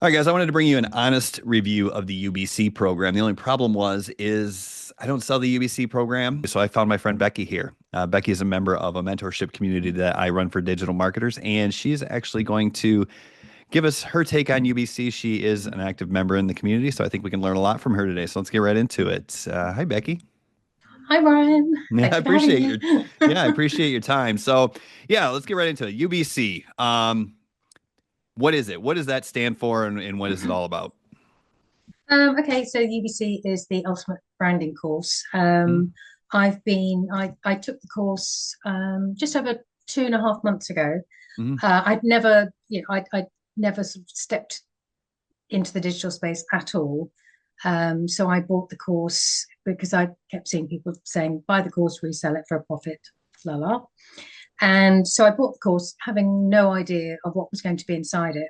All right, guys, I wanted to bring you an honest review of the UBC program. The only problem is I don't sell the UBC program. So I found my friend Becky here. Becky is a member of a mentorship community that I run for digital marketers, and she's actually going to give us her take on UBC. She is an active member in the community, so I think we can learn a lot from her today. So let's get right into it. Hi, Becky. Hi, Brian. Yeah, I Thank you for having appreciate your me. yeah, I appreciate your time. So yeah, let's get right into it. UBC. What is it? What does that stand for, and what is it all about? Okay, so UBC is the Ultimate Branding course. Mhm. I took the course just over 2.5 months ago. Mhm. I'd never, I'd never sort of stepped into the digital space at all. So I bought the course because I kept seeing people saying, buy the course, resell it for a profit, la la. And so I bought the course having no idea of what was going to be inside it.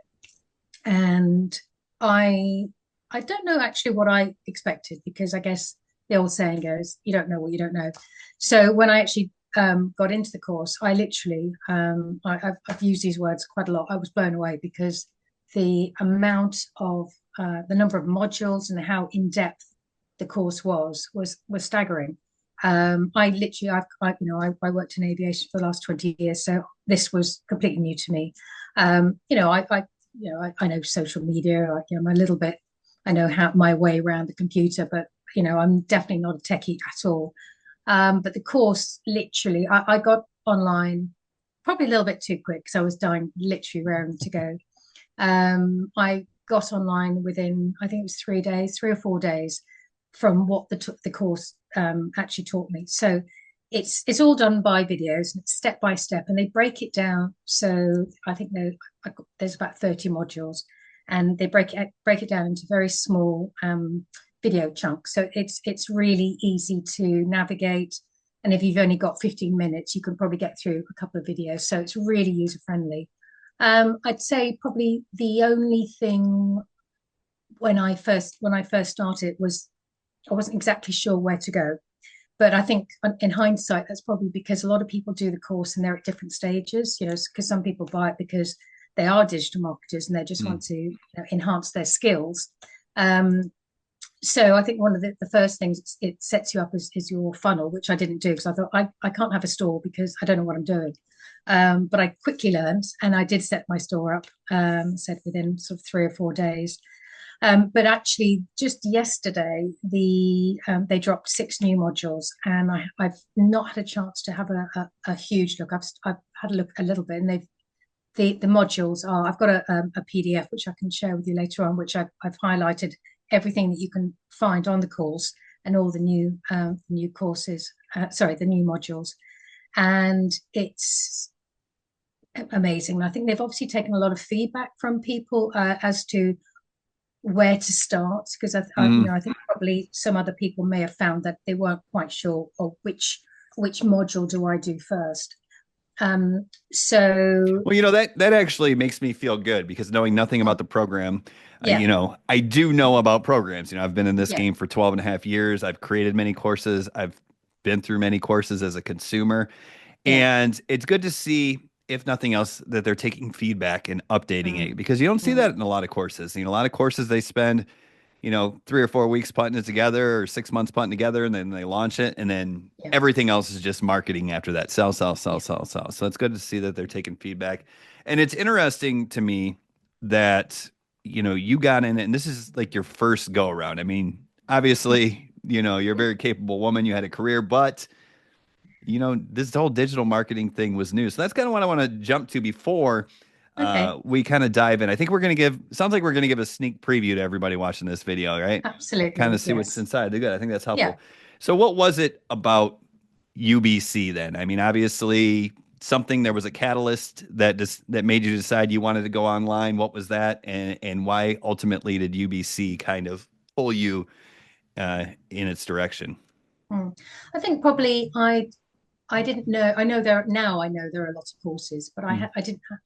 And I I don't know actually what I expected because I guess the old saying goes, you don't know what you don't know. So when I actually got into the course, I literally I've used these words quite a lot. I was blown away because the amount of the number of modules and how in depth the course was staggering. I literally I worked in aviation for the last 20 years, so this was completely new to me. I know social media. I'm a little bit. I know how my way around the computer, but I'm definitely not a techie at all. But the course, literally, I got online probably a little bit too quick because I was dying, literally raring to go. I got online within, I think it was 3 days, 3 or 4 days from what the course actually taught me. So it's all done by videos and it's step by step, and they break it down. So I think there's about 30 modules, and they break it down into very small video chunks. So it's really easy to navigate. And if you've only got 15 minutes, you can probably get through a couple of videos. So it's really user friendly. I'd say probably the only thing when I first started was I wasn't exactly sure where to go. But I think in hindsight, that's probably because a lot of people do the course and they're at different stages, because some people buy it because they are digital marketers and they just Mm. want to enhance their skills. Um, so I think one of the first things it sets you up is your funnel, which I didn't do because I thought I can't have a store because I don't know what I'm doing. But I quickly learned and I did set my store up, said within sort of 3 or 4 days. But actually, just yesterday, they dropped 6 new modules, and I've not had a chance to have a huge look. I've had a look a little bit, and the modules are. I've got a PDF which I can share with you later on, which I've highlighted everything that you can find on the course and all the new courses. Sorry, the new modules, and it's amazing. I think they've obviously taken a lot of feedback from people as to where to start because Mm. I think probably some other people may have found that they weren't quite sure of which module do I do first. So Well, that actually makes me feel good because knowing nothing about the program, yeah, I do know about programs. I've been in this yeah, game for 12 and a half years. I've created many courses. I've been through many courses as a consumer. yeah, And it's good to see, if nothing else, that they're taking feedback and updating it mm, because you don't see that mm, in a lot of courses. A lot of courses they spend 3 or 4 weeks putting it together or 6 months putting it together and then they launch it and then yeah, everything else is just marketing after that. Sell, sell, sell, yeah, sell, sell. So it's good to see that they're taking feedback. And it's interesting to me that, you got in it and this is like your first go around. I mean, obviously, you're a very capable woman. You had a career, but this whole digital marketing thing was new. So that's kind of what I want to jump to before okay, we kind of dive in. I think sounds like we're going to give a sneak preview to everybody watching this video, right? Kind absolutely, of see what's yes, inside. They're good. I think that's yeah. helpful. So what was it about UBC then? I mean, obviously there was a catalyst that made you decide you wanted to go online. What was that? And why ultimately did UBC kind of pull you in its direction? Mm. I think probably I didn't know. I know there now. I know there are a lot of courses, but Hmm.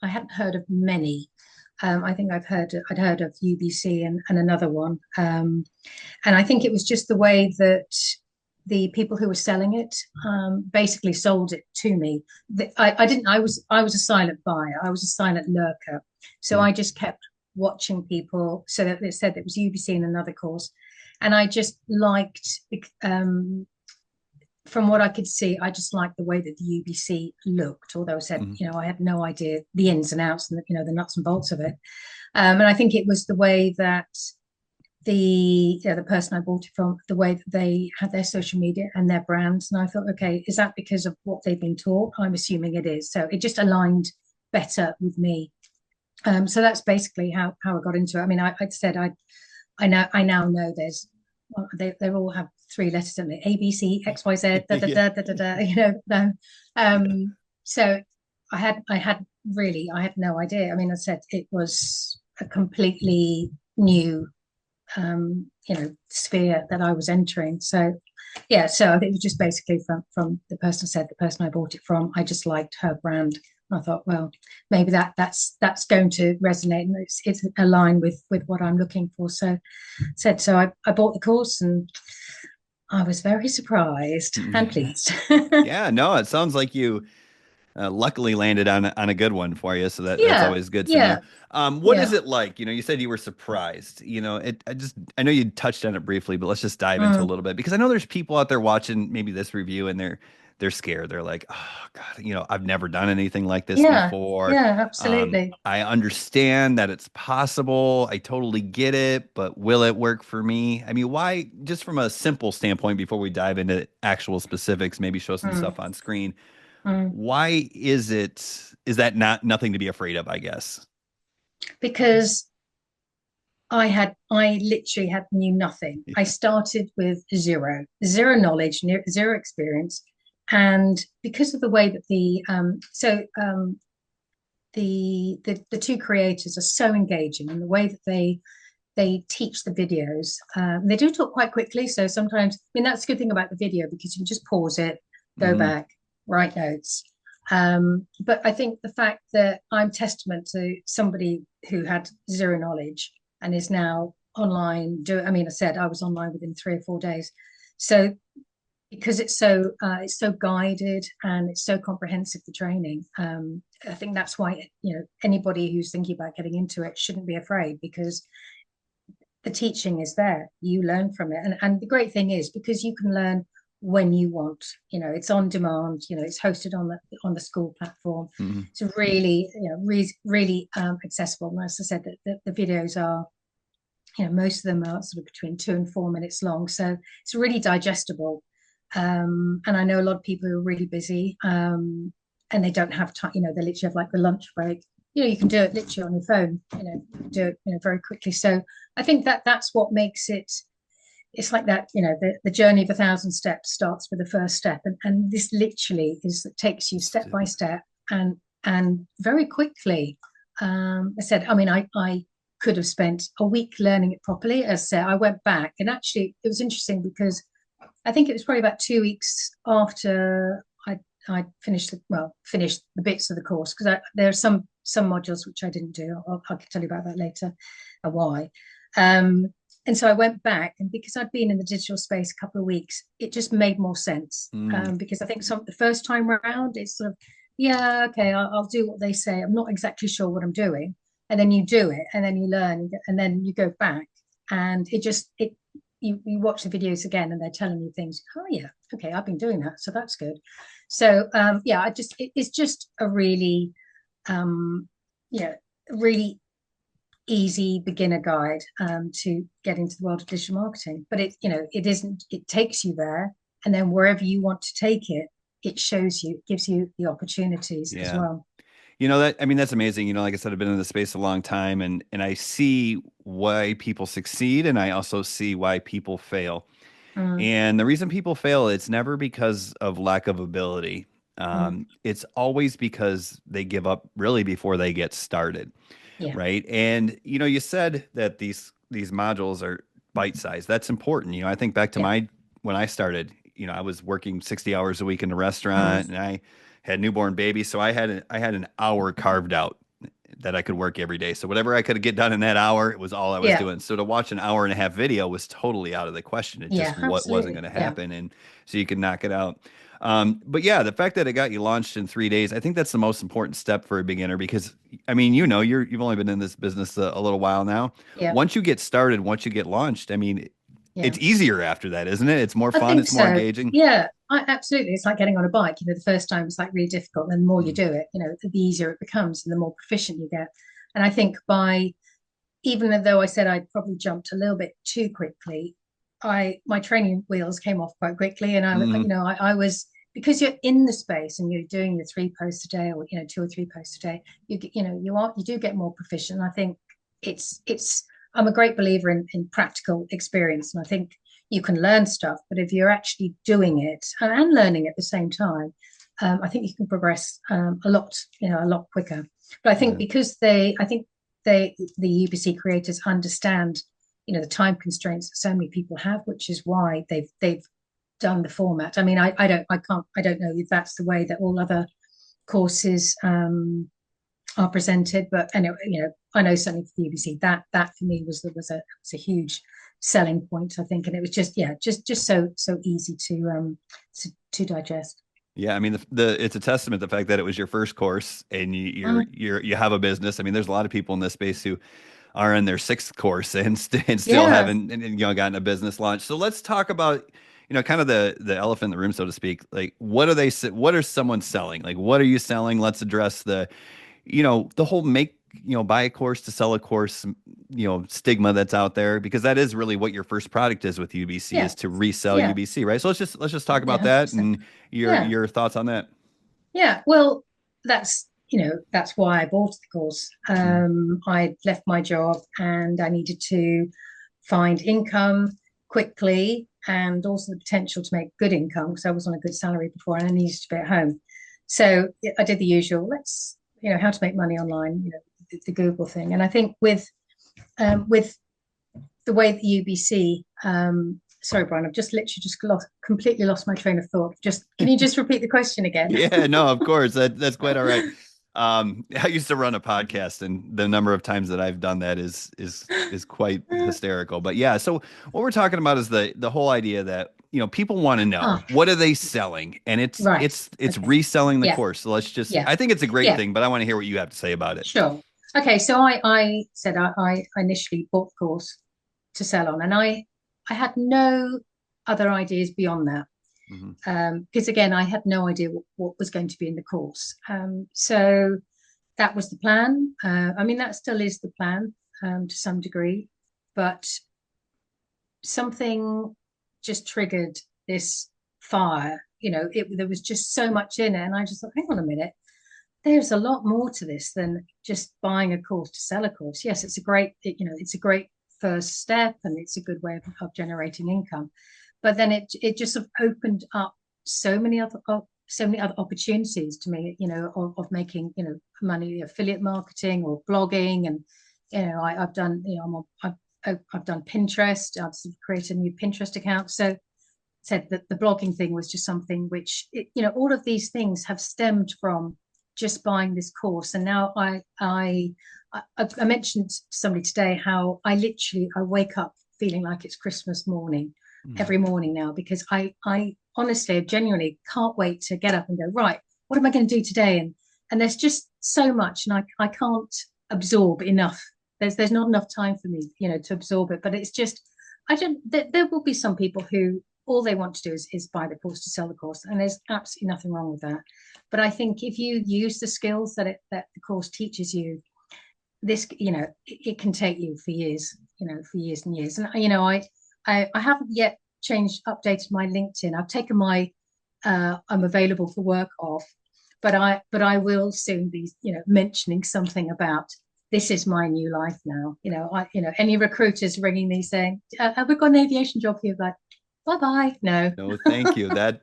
I hadn't heard of many. I think I'd heard of UBC and another one. And I think it was just the way that the people who were selling it basically sold it to me. I didn't. I was a silent buyer. I was a silent lurker. So Hmm. I just kept. watching people. So that it said it was UBC in another course, and I just liked from what I could see, I just liked the way that the UBC looked. Although I said, Mhm. I had no idea the ins and outs and the nuts and bolts of it. And I think it was the way that the person I bought it from, the way that they had their social media and their brands. And I thought, okay, is that because of what they've been taught? I'm assuming it is. So it just aligned better with me. So that's basically how I got into it. I mean, I said I now know there's well, they all have three letters in it: A B C X Y Z da da Yeah. da da da da. Yeah. So I had no idea. I mean, I said it was a completely new sphere that I was entering. So yeah, so I think it was just basically from the person said the person I bought it from. I just liked her brand. I thought, well, maybe that's going to resonate and it's aligned with what I'm looking for. So I bought the course and I was very surprised and pleased. Yeah, no, it sounds like you luckily landed on a good one for you, so that's Yeah, always good to know. yeah, What is yeah. it like? You said you were surprised. I know you touched on it briefly, but let's just dive into a Mm, little bit because I know there's people out there watching maybe this review and they're scared. They're like, oh God, I've never done anything like this yeah, before. yeah, absolutely. I understand that it's possible. I totally get it, but will it work for me? I mean, why, just from a simple standpoint, before we dive into actual specifics, maybe show some Mm, stuff on screen, mm. why is that not nothing to be afraid of, I guess? Because I literally had knew nothing. I started with zero knowledge, zero experience, and because of the way that the two creators are so engaging, and the way that they teach the videos, they do talk quite quickly. So sometimes, I mean, that's a good thing about the video because you can just pause it, go Hmm. back, write notes. But I think the fact that I'm testament to somebody who had zero knowledge and is now online. I mean, I said I was online within 3 or 4 days. So because it's so guided and it's so comprehensive, the training. I think that's why anybody who's thinking about getting into it shouldn't be afraid because the teaching is there. You learn from it, and the great thing is because you can learn when you want. It's on demand. It's hosted on the school platform. Hmm. It's really really accessible. And as I said, the videos are most of them are sort of between 2 and 4 minutes long, so it's really digestible. And I know a lot of people who are really busy, and they don't have time. They literally have like the lunch break. You can do it literally on your phone. Do it very quickly. So I think that's what makes it. It's like that. The journey of 1,000 steps starts with the first step, and this literally takes you step by step and very quickly. I said, I mean, I could have spent a week learning it properly. As I said, I went back and actually it was interesting because I think it was probably about 2 weeks after I finished the bits of the course because there are some modules which I didn't do. I can tell you about that later, why. Um, and so I went back, and because I'd been in the digital space a couple of weeks, it just made more sense. Mm, Because I think the first time around, it's sort of, yeah, okay, I'll do what they say. I'm not exactly sure what I'm doing, and then you do it, and then you learn, and then you go back, and you watch the videos again and they're telling you things. Oh yeah, okay, I've been doing that, so that's good. So yeah, it's just a really um yeah really easy beginner guide to get into the world of digital marketing. But it isn't. It takes you there, and then wherever you want to take it, it shows you, gives you the opportunities as yeah. well. I mean, that's amazing. Like I said, I've been in the space a long time and I see why people succeed and I also see why people fail. Mm, And the reason people fail, it's never because of lack of ability. mm, It's always because they give up really before they get started, yeah, right? And you said that these modules are bite sized. That's important. I think back to yeah, my when I started. I was working 60 hours a week in a mm, restaurant, and I had newborn babies, so I had an hour carved out that I could work every day. So whatever I could get done in that hour, it was all I was yeah, doing. So to watch an hour and a half video was totally out of the question. It just yeah, wasn't absolutely, going to yeah. happen, and so you could knock it out. But yeah, the fact that it got you launched in 3 days, I think that's the most important step for a beginner because I mean, you've only been in this business a little while now. Yeah, Once you get started, once you get launched, I mean, yeah. it's easier after that, isn't it? It's more I fun, think it's more so. engaging. Yeah, absolutely. It's like getting on a bike. The first time it's like really difficult, and the more you Mm, do it, the easier it becomes, and the more proficient you get. And I think even though I said I probably jumped a little bit too quickly, my training wheels came off quite quickly, and mhm. I was because you're in the space and you're doing the 3 posts a day, or 2 or 3 posts a day. You do get more proficient. I think it's I'm a great believer in practical experience, and I think you can learn stuff, but if you're actually doing it and learning at the same time, I think you can progress a lot quicker. But I think Yeah. because I think the UBC creators understand, the time constraints that so many people have, which is why they've done the format. I mean, I don't know if that's the way that all other courses are presented, but anyway, I know certainly for the UBC that for me was a huge selling point, I think, and it was just so easy to digest. Yeah, I mean it's a testament to the fact that it was your first course and Mm, you have a business. I mean, there's a lot of people in this space who are in their sixth course and still yeah. haven't gotten a business launch. So let's talk about kind of the elephant in the room, so to speak. Like what are someone selling? Like what are you selling? Let's address the whole buy a course to sell a course, stigma that's out there because that is really what your first product is with UBC Yeah, is to resell yeah, UBC, right? So let's just talk yeah, about that 100%. and your Yeah, your thoughts on that. yeah. Well, that's why I bought the course. Mhm. I left my job and I needed to find income quickly and also the potential to make good income because I was on a good salary before and I needed to be at home. So I did the usual. How to make money online. The Google thing. And I think with the way the UBC. Sorry, Brian, I've just literally completely lost my train of thought. Can you just repeat the question again? Yeah, no, of course. That's quite all right. I used to run a podcast, and the number of times that I've done that is quite hysterical. But yeah, so what we're talking about is the whole idea that people want to know Ah, what are they selling, and it's right. it's it's Okay. reselling the Yeah. course. So Yeah. I think it's a great Yeah. thing, but I want to hear what you have to say about it. Sure. Okay. So I said I initially bought the course to sell on, and I had no other ideas beyond that. Hmm. Because again, I had no idea what was going to be in the course. So that was the plan. I mean, that still is the plan to some degree, but something just triggered this fire. There was just so much in it, and I just thought, hang on a minute, there's a lot more to this than just buying a course to sell a course. Yes, it's a great first step, and it's a good way of generating income. But then it just sort of opened up so many other opportunities to me, of making money, affiliate marketing or blogging, and I've done I've done Pinterest. I've sort of created a new Pinterest account. So said that the blogging thing was just something which all of these things have stemmed from just buying this course. And now I mentioned to somebody today how I wake up feeling like it's Christmas morning Hmm. every morning now because I honestly genuinely can't wait to get up and go, right, what am I going to do today? And there's just so much, and I can't absorb enough. There's not enough time for me, to absorb it. But it's just I don't there will be some people who all they want to do is buy the course to sell the course, and there's absolutely nothing wrong with that. But I think if you use the skills that the course teaches you, it can take you for years, for years and years. And I haven't yet updated my LinkedIn. I've taken my I'm available for work off, but I will soon be mentioning something about this is my new life now. Any recruiters ringing me saying, "Have we got an aviation job here?" Like, bye bye. No. No, thank you. That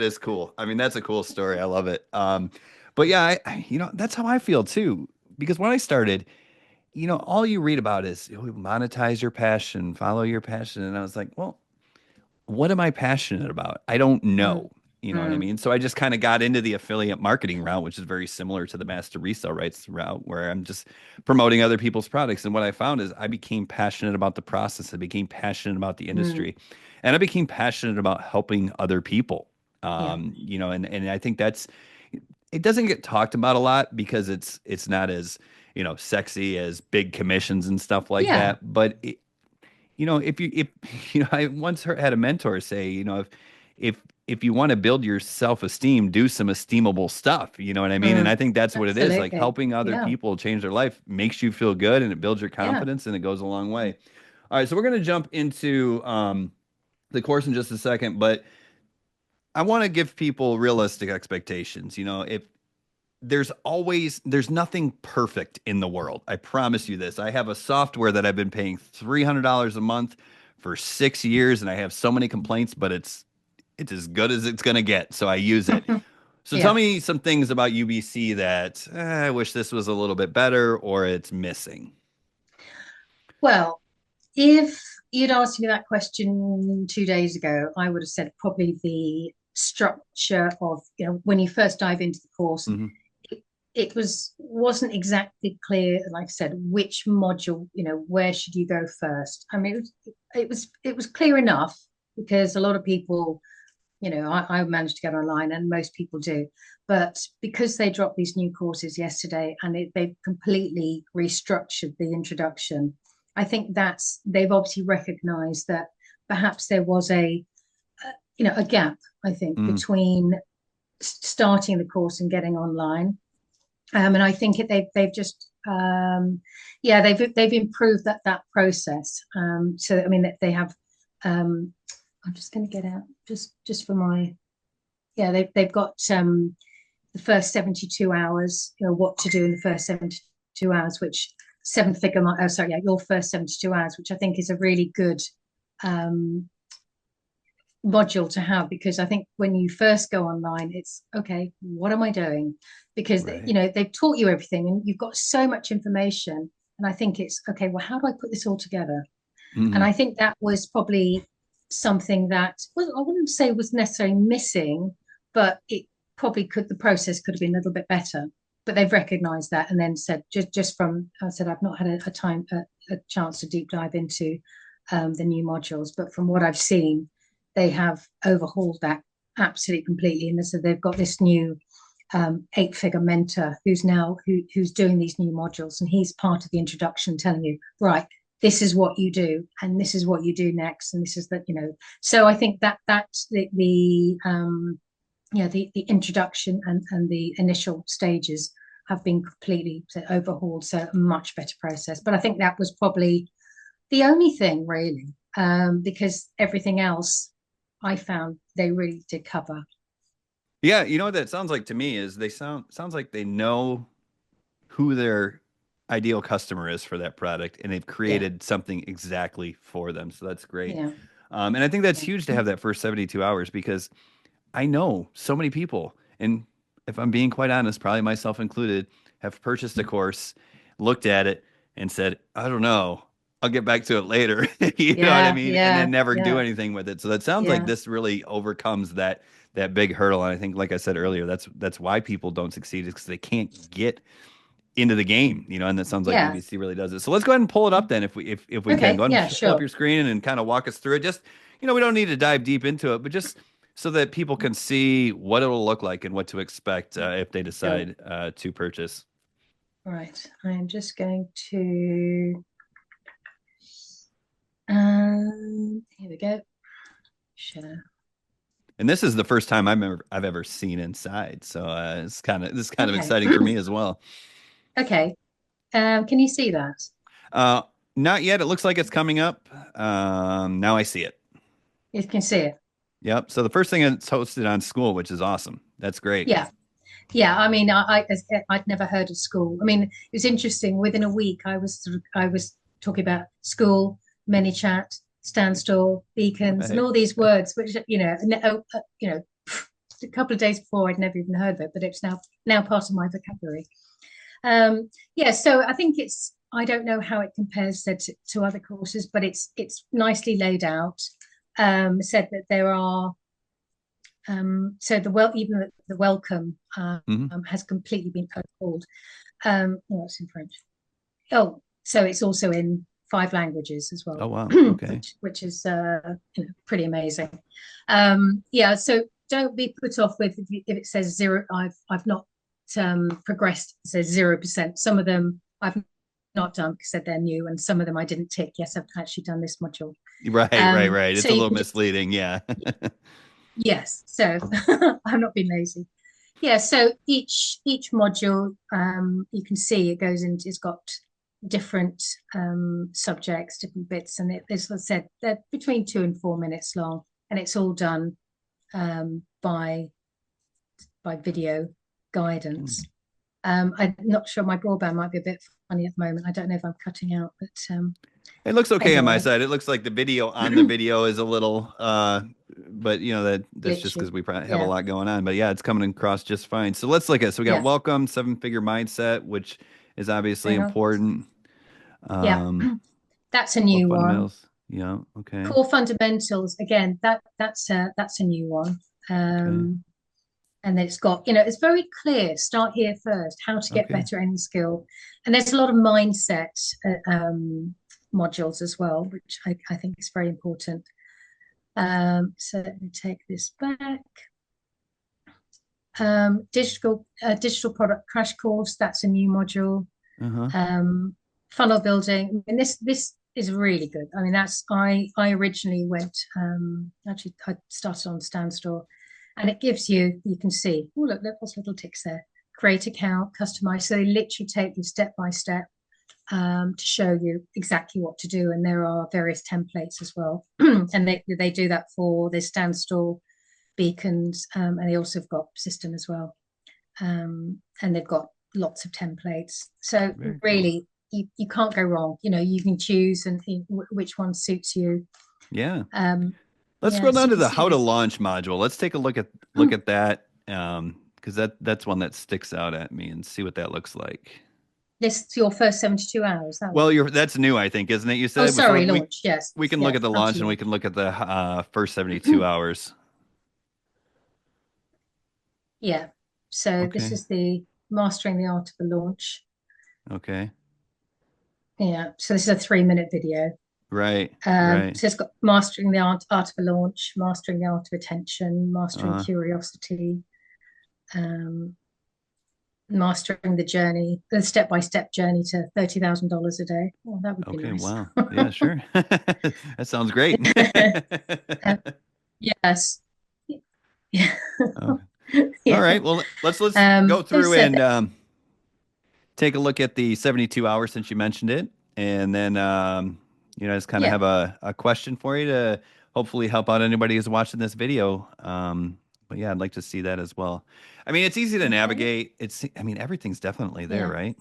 is cool. I mean, that's a cool story. I love it. But yeah, that's how I feel too. Because when I started, all you read about is monetize your passion, follow your passion. And I was like, well, what am I passionate about? I don't Mm, know. You know what I mm, mean? So I just kind of got into the affiliate marketing route, which is very similar to the master resale rights route, where I'm just promoting other people's products. And what I found is I became passionate about the process. I became passionate about the mm, industry, and I became passionate about helping other people. Yeah. And I think it doesn't get talked about a lot because it's not as, sexy as big commissions and stuff like Yeah. that. But if I once had a mentor say, if if you want to build your self-esteem, do some esteemable stuff. You know what I mean? And I think that's what it is. Like Absolutely. helping other Yeah. people change their life makes you feel good and it builds your Yeah. confidence and it goes a long way. All right, so we're gonna jump into the course in just a second, but I want to give people realistic expectations. If there's nothing perfect in the world. I promise you this. I have a software that I've been paying $300 a month for 6 years, and I have so many complaints, but it's as good as it's gonna get. So I use it. So tell Yeah. me some things about UBC that I wish this was a little bit better or it's missing. Well, if you'd asked me that question 2 days ago, I would have said probably the structure of, when you first dive into the course, Hmm. it wasn't exactly clear, like I said, which module, where should you go first? I mean, it was clear enough because a lot of people, I managed to get online and most people do. But because they dropped these new courses yesterday and they've completely restructured the introduction, I think they've obviously recognized that perhaps there was a gap, I think, Hmm. between starting the course and getting online. And I think they've just yeah, they've improved that process. So I mean they have I'm just going to get out just for my yeah they've got the first 72 hours, what to do in the first 72 hours, which seven figure oh sorry yeah your first 72 hours, which I think is a really good um module to have, because I think when you first go online, it's okay, what am I doing? Because Right. they've taught you everything and you've got so much information. And I think it's okay, well, how do I put this all together? And Hmm. I think that was probably something that, well, I wouldn't say was necessarily missing, but it probably the process could have been a little bit better. But they've recognized that and then said, just from, I said, I've not had a chance to deep dive into the new modules, but from what I've seen, they have overhauled that absolutely completely. And so they've got this new 8-figure mentor who's doing these new modules, and he's part of the introduction, telling you, right, this is what you do and this is what you do next, and this is that, so I think that's the introduction and the initial stages have been completely overhauled, so a much better process. But I think that was probably the only thing really, because everything else I found they really did cover. Yeah, you know what that sounds like to me is they sounds like they know who their ideal customer is for that product and they've Yeah. created something exactly for them. So that's great. Yeah. And I think that's Yeah. huge to have that first 72 hours because I know so many people, and if I'm being quite honest, probably myself included, have purchased a course, looked at it, and said, I don't know, I'll get back to it later. You know what I Yeah. mean? And Yeah. then never do Yeah. anything with it. So that sounds like Yeah. this really overcomes that big hurdle. And I think, like I said earlier, that's why people don't succeed is because they can't get into the game, and that sounds like Yeah. UBC really does it. So let's go ahead and pull it up then if we can. Okay. Go ahead Yeah. and pull up Sure. your screen and kind of walk us through it. Just, we don't need to dive deep into it, but just so that people can see what it'll look like and what to expect if they Sure. decide to purchase. Right. I'm just going to here we go. Share. And this is the first time I've ever seen inside, so this is kind of Okay. exciting for me as well. Okay. Can you see that? Uh, Not yet. It looks like it's coming up. Now I see it. You can see it. Yep. So the first thing it's hosted on school, which is awesome. That's great. Yeah. Yeah. I mean, I'd never heard of school. I mean, it was interesting. Within a week, I was talking about school, ManyChat, standstill, beacons, and Right. all these words, which a couple of days before I'd never even heard of it, but it's now part of my vocabulary. Yeah, so I think I don't know how it compares to other courses, but it's nicely laid out. Said that there are so even the welcome Hmm. has completely been overhauled. Oh, it's in French. Oh, so it's also in 5 languages as Oh well, wow. Okay. which is pretty amazing. Yeah, so don't be put off with if it says zero. I've not progressed. It says 0%. Some of them I've not done because they're new, and some of them I didn't tick. Yes, I've actually done this module. Right. It's So a you little can just misleading. Yeah. yes. So I'm not being lazy. Yeah. So each module, you can see it goes into. It's got different subjects, different bits, and as I said, they're between 2 and 4 minutes long, and it's all done by video guidance. I'm not sure, my broadband might be a bit funny at the moment. I don't know if I'm cutting out, but It looks okay on my anyway, side. It looks like the video on the video is a little, but that's just because glitchy. we probably have a Yeah, lot going on. But yeah, it's coming across just fine. So let's look at. So we got yeah. welcome, seven-figure mindset, which is obviously Hang on. important. Yeah, Um, that's a core new one. fundamentals. Yeah. Okay. Core fundamentals. Again, that's a new one. Okay. And it's got, it's very clear. Start here first. How to get Okay. better at any skill, and there's a lot of mindset modules as well, which I think is very important. So let me take this back. Digital product crash course. That's a new module. Uh-huh. Funnel building. I mean, this is really good. I mean, I originally went. Actually, I started on Standstore, and it gives you can see. Oh, look, there's little ticks there. Create account, customize. So they literally take you step by step to show you exactly what to do. And there are various templates as well. And they do that for their Standstore beacons, and they also have got system as well. And they've got lots of templates. So Very cool. really, you can't go wrong. You can choose and which one suits you. Yeah. Let's Yeah, scroll so down you to can the see how to this. launch module. Let's take a look at that. Because that's one that sticks out at me and see what that looks like. This is your first 72 hours, that Well, one. that's new, I think, isn't it? You Oh, said so. sorry, We launch. Yes, we can look yeah, at the how launch to and we launch. can look at the first 72 hours. Yeah. So this Okay. is the mastering the art of the launch. Okay. Yeah. So this is a 3 minute video. Right. Right. So it's got mastering the art of a launch, mastering the art of attention, mastering Uh, curiosity, um, mastering the journey, the step-by-step journey to $30,000 a day. Oh, that would be okay. nice. Wow. Yeah, sure. That sounds great. Uh, yes. Yeah. Okay. All Yeah. right. Well, let's go through So and take a look at the 72 hours since you mentioned it. And then, I just kind of yeah, have a question for you to hopefully help out anybody who's watching this video. But yeah, I'd like to see that as well. I mean, it's easy to okay. navigate. I mean, everything's definitely there, Yeah. right?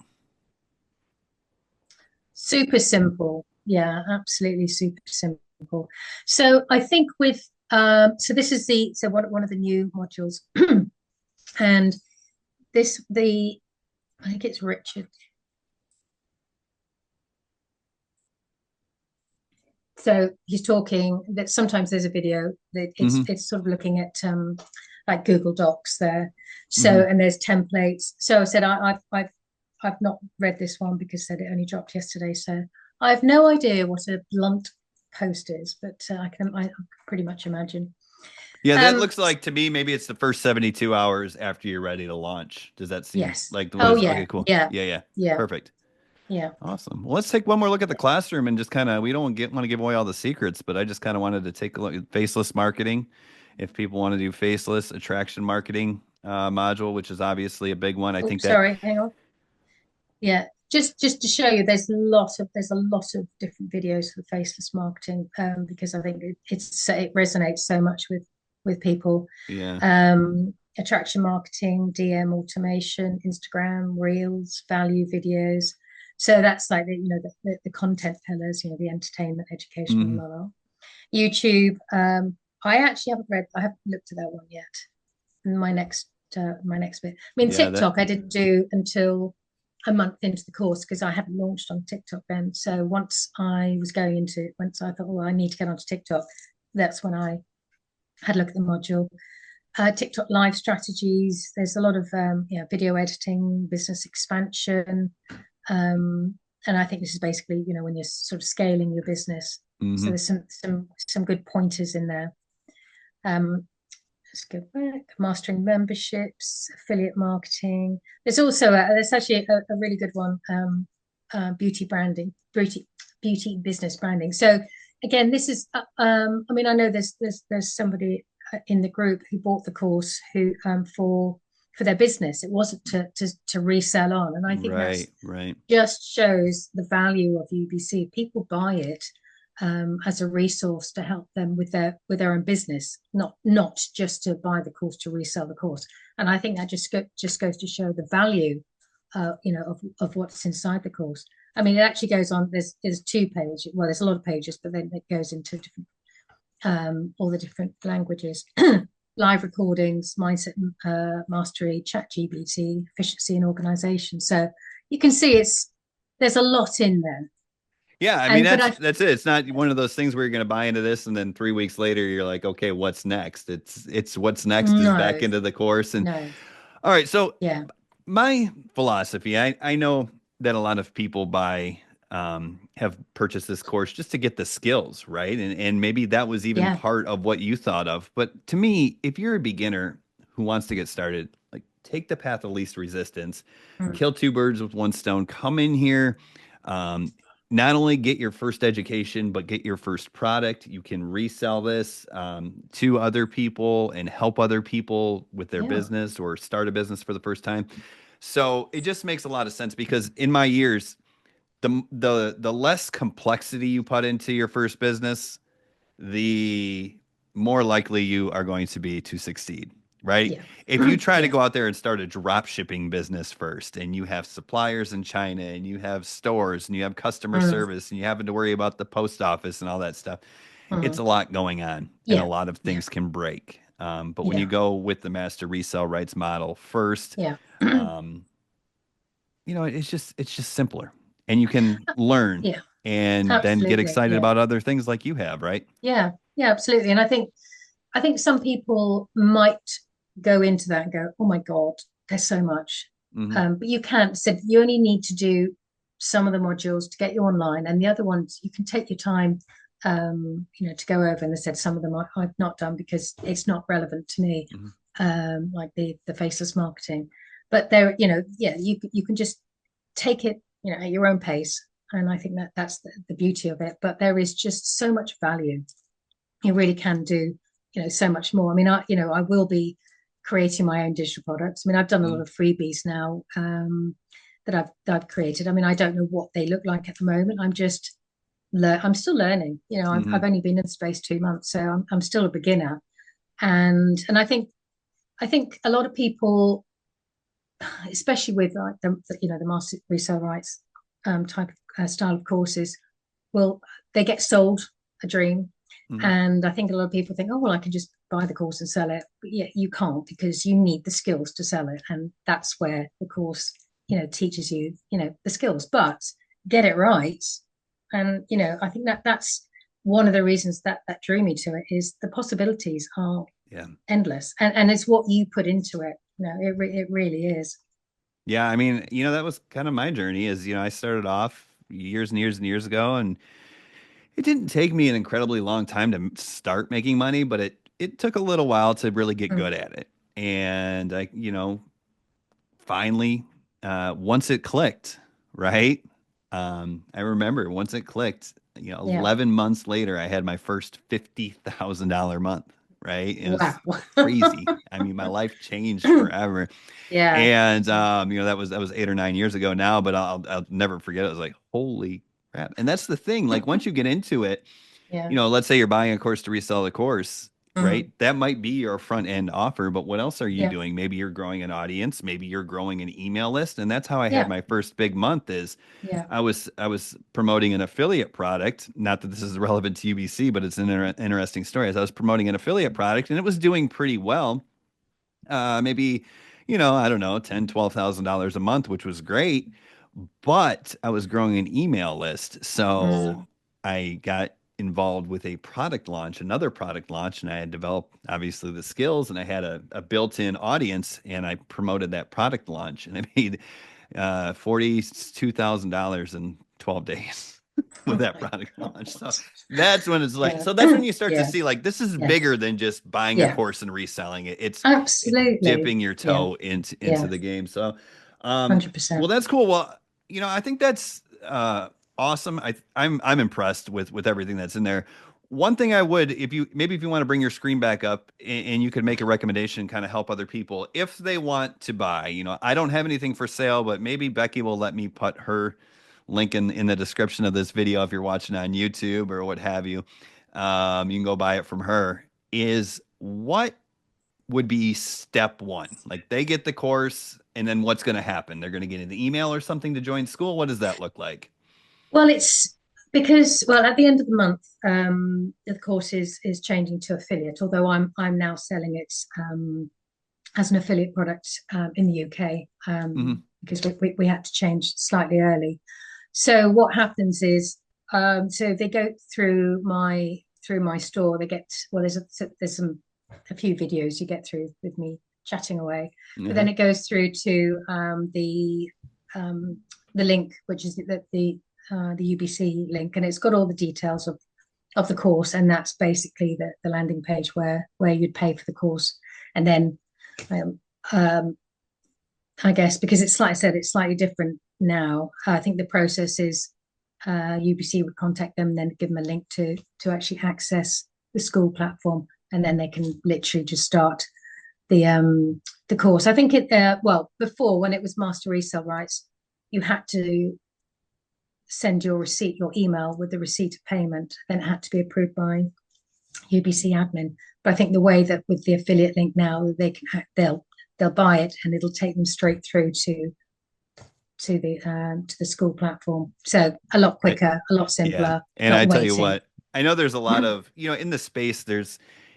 Super simple. Yeah, absolutely super simple. So I think with so this is the so one of the new modules, and the I think it's Richard. So he's talking that sometimes there's a video that it's Mm-hmm. it's sort of looking at like Google Docs there. So Mm-hmm. and there's templates. So I said I've not read this one because said it only dropped yesterday. So I have no idea what a blunt post is, but I pretty much imagine. Yeah, that Um, looks like to me maybe it's the first 72 hours after you're ready to launch. Does that seem yes. like what Oh is yeah, okay, cool. yeah, Yeah, yeah. yeah, Perfect. yeah. Awesome. Well, let's take one more look at the classroom and just kind of, we don't want to give away all the secrets, but I just kind of wanted to take a look at faceless marketing. If people want to do faceless attraction marketing module, which is obviously a big one, I Oh, think that, sorry, hang on. Yeah, just to show you, there's a lot of different videos for faceless marketing because I think it resonates so much with people. yeah. Attraction marketing, DM automation, Instagram Reels, value videos. So that's like the content pillars, the entertainment, educational, Hmm. la la. YouTube. I haven't looked at that one yet. My next bit. I mean, Yeah, that, TikTok I didn't do until a month into the course because I hadn't launched on TikTok then. So once I thought, oh, I need to get onto TikTok, that's when I had a look at the module. TikTok live strategies. There's a lot of video editing, business expansion, um, and I think this is basically when you're sort of scaling your business. So hmm there's some good pointers in there. Um, let's go back. Mastering memberships, affiliate marketing. There's also there's actually a really good one. Beauty branding, beauty business branding. So again, this is. I mean, I know there's somebody in the group who bought the course who for their business. It wasn't to resell on, and I think Right, that's right. just shows the value of UBC. People buy it as a resource to help them with their own business, not just to buy the course to resell the course. And I think that just goes to show the value, of what's inside the course. I mean, it actually goes on. There's 2 pages. Well, there's a lot of pages, but then it goes into different all the different languages. Live recordings, mindset mastery, chat GBT, efficiency and organization. So you can see there's a lot in there. Yeah, I mean And but that's I that's it. It's not one of those things where you're going to buy into this and then 3 weeks later you're like, okay, what's next? It's what's next is back no, into the course. And no, all right, so yeah, my philosophy, I know that a lot of people have purchased this course just to get the skills, right? And maybe that was even yeah, part of what you thought of. But to me, if you're a beginner who wants to get started, like take the path of least resistance, mm, kill two birds with one stone, come in here, um, not only get your first education, but get your first product. You can resell this to other people and help other people with their yeah, business or start a business for the first time. So it just makes a lot of sense because in my years, the less complexity you put into your first business, the more likely you are going to be to succeed, right? yeah, If you try to yeah, go out there and start a drop shipping business first and you have suppliers in China and you have stores and you have customer mm, service and you having to worry about the post office and all that stuff, it's mm, a lot going on and a yeah, lot of yeah, things can break. But when you yeah, go with the master resale rights model first, yeah, um, it's just simpler and you can learn yeah, and then get absolutely, excited yeah, about other things like you have, right? yeah, yeah, absolutely. And I think some people might go into that and go, "Oh my God, there's so much," Hmm. but you can't. So you only need to do some of the modules to get you online, and the other ones you can take your time, to go over. And they said some of them I've not done because it's not relevant to me, Hmm. like the faceless marketing. But there, yeah, you can just take it, at your own pace. And I think that's the beauty of it. But there is just so much value. You really can do, so much more. I mean, I will be creating my own digital products. I mean, I've done a lot Hmm. of freebies now, that I've created. I mean, I don't know what they look like at the moment. I'm still learning. I've Hmm. only been in the space 2 months, so I'm still a beginner. And I think a lot of people, especially with like the master resale rights type of style of courses, will they get sold a dream. Hmm. And I think a lot of people think, oh, well, I can just buy the course and sell it. But yeah, you can't, because you need the skills to sell it. And that's where the course, teaches you, the skills. But get it right. And, I think that's one of the reasons that drew me to it is the possibilities are Yeah. endless. And it's what you put into it. It really is. Yeah. I mean, that was kind of my journey is, I started off years and years and years ago, and it didn't take me an incredibly long time to start making money, but it took a little while to really get Mm, good at it. And finally, once it clicked, right? I remember once it clicked, yeah. 11 months later, I had my first $50,000 month, right? It was Wow. crazy. I mean, my life changed forever. Yeah. And that was 8 or 9 years ago now, but I'll never forget it. I was like, holy crap. And that's the thing. Like once you get into it, Yeah. let's say you're buying a course to resell the course, right? Mm, That might be your front end offer, but what else are you yeah. doing? Maybe you're growing an audience, maybe you're growing an email list, and that's how I had Yeah. my first big month is Yeah. I was promoting an affiliate product. Not that this is relevant to UBC, but it's an interesting story. As I was promoting an affiliate product and it was doing pretty well. Maybe, I don't know, 10, $12,000 a month, which was great, but I was growing an email list. So Mm, I got involved with a product launch, another product launch, and I had developed obviously the skills and I had a built-in audience and I promoted that product launch and I made $42,000 in 12 days. with Oh that my product launch. So God. that's when it's like, Yeah. so that's when you start to Yeah. see like this is Yeah. bigger than just buying a Yeah. course and reselling it. It's Absolutely. dipping your Yeah. toe into Yeah. the game. So well 100%. that's cool. Well, I think that's awesome. I'm impressed with everything that's in there. One thing I would, if you want to bring your screen back up and you could make a recommendation, kind of help other people if they want to buy. I don't have anything for sale, but maybe Becky will let me put her link in the description of this video if you're watching on YouTube or what have you. You can go buy it from her. Is what would be step one? Like they get the course, and then what's going to happen? They're going to get an email or something to join school. What does that look like? Well, it's because, well, at the end of the month, the course is changing to affiliate, although I'm now selling it as an affiliate product in the UK, Hmm. because we had to change slightly early. So what happens is, so they go through my store. They get, well, there's a few videos you get through with me chatting away, but then Uh-huh. it goes through to um, the link, which is the UBC link, and it's got all the details of the course, and that's basically the landing page where you'd pay for the course, and then um, um, I guess because it's like I said, it's slightly different now. I think the process is UBC would contact them, then give them a link to actually access the school platform, and then they can literally just start the course. I think well, before, when it was master resale rights, you had to send your receipt, your email with the receipt of payment, then it had to be approved by UBC admin. But I think the way that with the affiliate link now, they'll buy it and it'll take them straight through to the school platform. So a lot I, quicker, a lot Yeah. simpler, And I not tell you waiting. what, I know there's a lot of, in the space,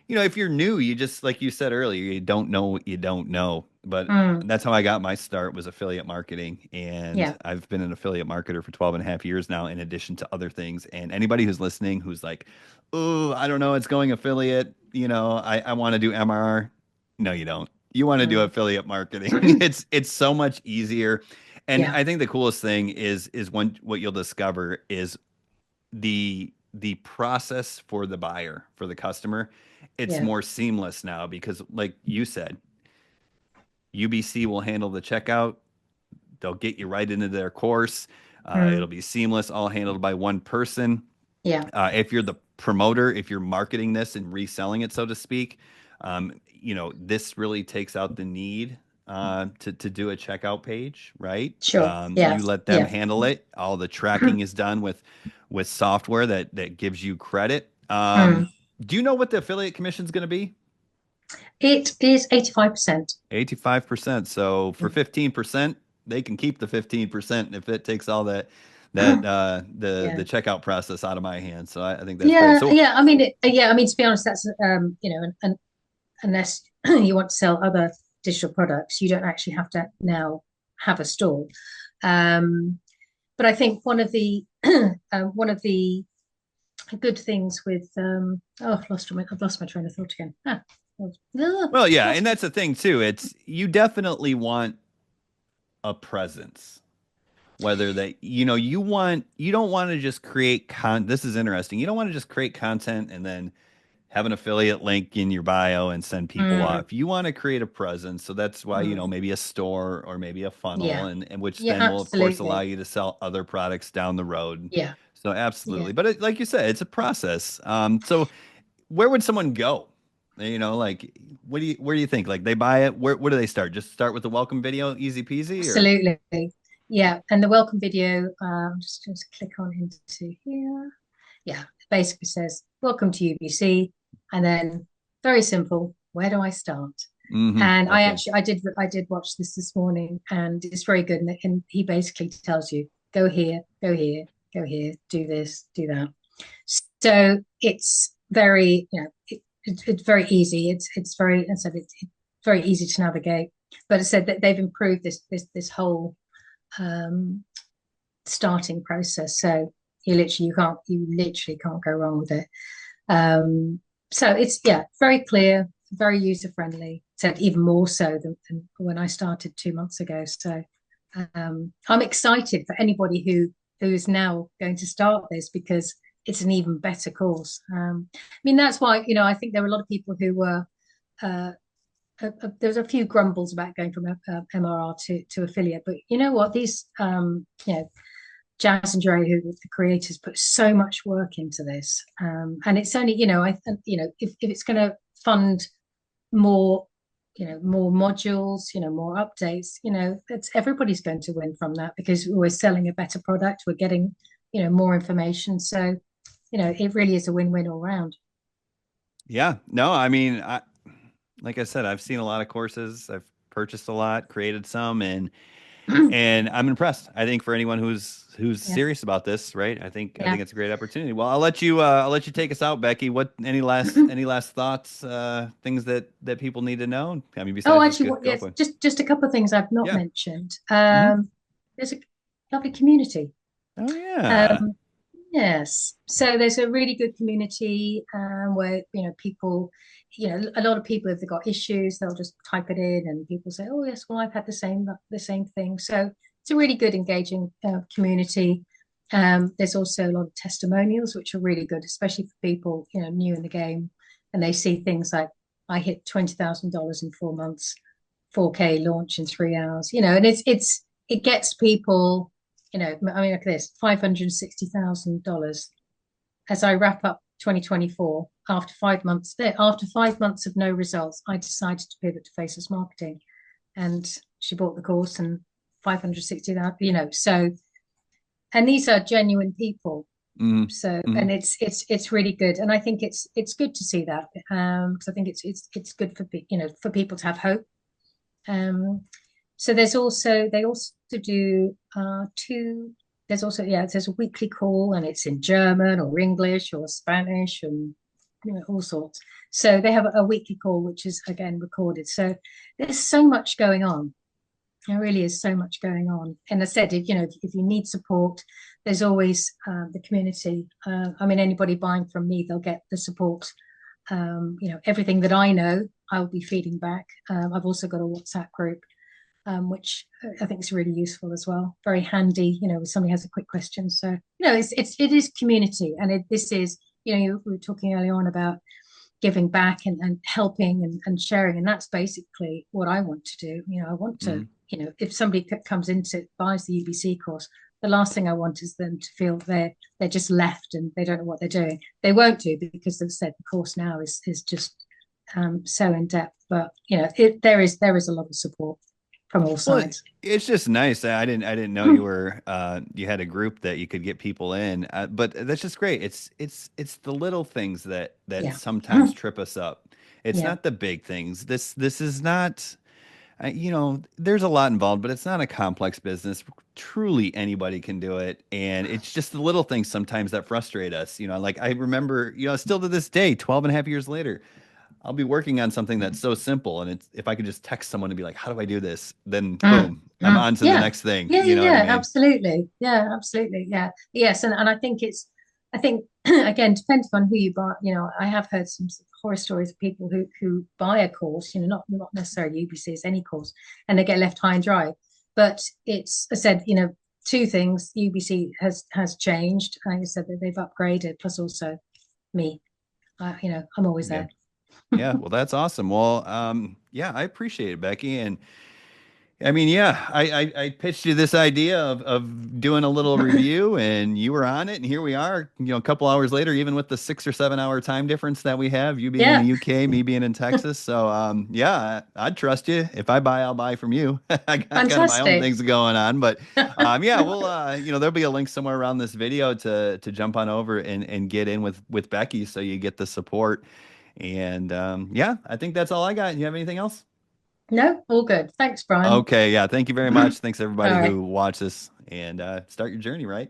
if you're new, you just, like you said earlier, you don't know what you don't know. But Mm, that's how I got my start was affiliate marketing. And yeah. I've been an affiliate marketer for 12 and a half years now, in addition to other things. And anybody who's listening who's like, oh, I don't know, it's going affiliate, I want to do MRR. No, you don't. You want to do Mm. affiliate marketing. It's so much easier. And Yeah. I think the coolest thing is what you'll discover is the process for the buyer, for the customer. It's Yeah. more seamless now because, like you said, UBC will handle the checkout. They'll get you right into their course. It'll Mm, be seamless, all handled by one person. yeah. If you're the promoter, if you're marketing this and reselling it, so to speak, this really takes out the need to do a checkout page, right? Sure. Yeah. You let them Yeah. handle it. All the tracking is done with software that gives you credit. Mm. Do you know what the affiliate commission is going to be? It is 85%. 85%. So for 15%, they can keep the 15% if it takes all that the Yeah. checkout process out of my hands. So I think that's great. Yeah, So yeah. I mean, yeah. I mean, to be honest, that's unless you want to sell other digital products, you don't actually have to now have a store. Um, but I think one of the good things with I've lost my train of thought again. Well, yeah, and Lost it. that's the thing too. It's you definitely want a presence. Whether that you don't want to just create this is interesting. You don't want to just create content and then have an affiliate link in your bio and send people Mm, off. You want to create a presence. So that's why, mm. maybe a store or maybe a funnel Yeah, and which yeah, then will of course allow absolutely. you to sell other products down the road. Yeah, So yeah. absolutely. But like you said, it's a process. So where would someone go? Like where do you think? Like they buy it, where do they start? Just start with the welcome video, easy peasy, or Absolutely. Yeah. And the welcome video, just click on into here. Yeah. It basically says, welcome to UBC. And then very simple, where do I start? And okay. I did watch this morning, and it's very good. And he basically tells you, go here, go here, go here, do this, do that. So it's very, it's very easy. It's very, I said it's very easy to navigate. But it said that they've improved this whole um, starting process. So you literally can't go wrong with it. So it's, yeah, very clear, very user friendly. Said even more so than when I started 2 months ago. So I'm excited for anybody who who's now going to start this because it's an even better course. I mean, that's why, I think there were a lot of people who were, uh, there was a few grumbles about going from MRR to affiliate, but you know what? These, Jazz and Dre, who the creators, put so much work into this, and it's only, I think, if it's going to fund more, more modules, more updates, it's everybody's going to win from that because we're selling a better product, we're getting, more information. So, it really is a win-win all round. Yeah, no, I mean, like I said, I've seen a lot of courses. I've purchased a lot, created some, and I'm impressed. I think for anyone who's Yeah, serious about this, right? I yeah. think it's a great opportunity. Well, I'll let you take us out, Becky. What any last thoughts, things that people need to know? I mean, Oh, besides just actually, good yes, girlfriend. just a couple of things I've not Yeah. mentioned. Hmm. There's a lovely community. Oh yeah. Um, Yes. So there's a really good community where, people, a lot of people, if they've got issues, they'll just type it in and people say, oh, yes, well, I've had the same thing. So it's a really good, engaging community. There's also a lot of testimonials, which are really good, especially for people, new in the game. And they see things like, I hit $20,000 in 4 months, 4K launch in 3 hours, and it gets people, I mean, look at this, $560,000 as I wrap up 2024. After 5 months of no results, I decided to pivot to faceless marketing, and she bought the course and 560,000. So, and these are genuine people. Hmm. So, Hmm. and it's really good, and I think it's good to see that because I think it's good for for people to have hope. Um, so they also do two. There's also, there's a weekly call and it's in German or English or Spanish and all sorts. So they have a weekly call which is again recorded. So there's so much going on. There really is so much going on. And as I said, if you need support, there's always the community. I mean, anybody buying from me, they'll get the support. Everything that I know, I'll be feeding back. I've also got a WhatsApp group, which I think is really useful as well. Very handy, if somebody has a quick question. So, it is community, and this is, we were talking earlier on about giving back and helping and sharing, and that's basically what I want to do. I want to, Hmm. if somebody comes into buys the UBC course, the last thing I want is them to feel they're just left and they don't know what they're doing. They won't do because, as I said, the course now is just so in depth. But there is a lot of support from all Well, sides. it's just nice. I didn't know you were you had a group that you could get people in. But that's just great. It's the little things that Yeah. sometimes trip us up. It's Yeah. not the big things. This is not there's a lot involved, but it's not a complex business. Truly anybody can do it. And it's just the little things sometimes that frustrate us. Like I remember, still to this day, 12 and a half years later, I'll be working on something that's so simple, and it's if I could just text someone and be like, "How do I do this?" Then Mm, boom, I'm mm. on to the Yeah. next thing. Yeah, You yeah, know what I yeah, mean? absolutely. Yeah, absolutely. Yeah. Yes. And I think again, depending on who you buy, I have heard some horror stories of people who buy a course, not necessarily UBC's, any course, and they get left high and dry. But it's, I said, two things. UBC has changed. Like I said, that they've upgraded, plus also me. I'm always Yeah, there. yeah. Well, that's awesome. Well, yeah, I appreciate it, Becky, and I mean, yeah, I pitched you this idea of doing a little review, and you were on it, and here we are, a couple hours later, even with the 6 or 7 hour time difference that we have, you being in the Yeah. UK, me being in Texas. So, yeah, I'd trust you. If I buy, I'll buy from you. I got kind of my own Fantastic. things going on, but yeah, we'll, there'll be a link somewhere around this video to jump on over and get in with Becky, so you get the support. And yeah, I think that's all I got. You have anything else? No, all good. Thanks, Brian. Okay, yeah. Thank you very All much. Thanks everybody right. who watched this and start your journey, right?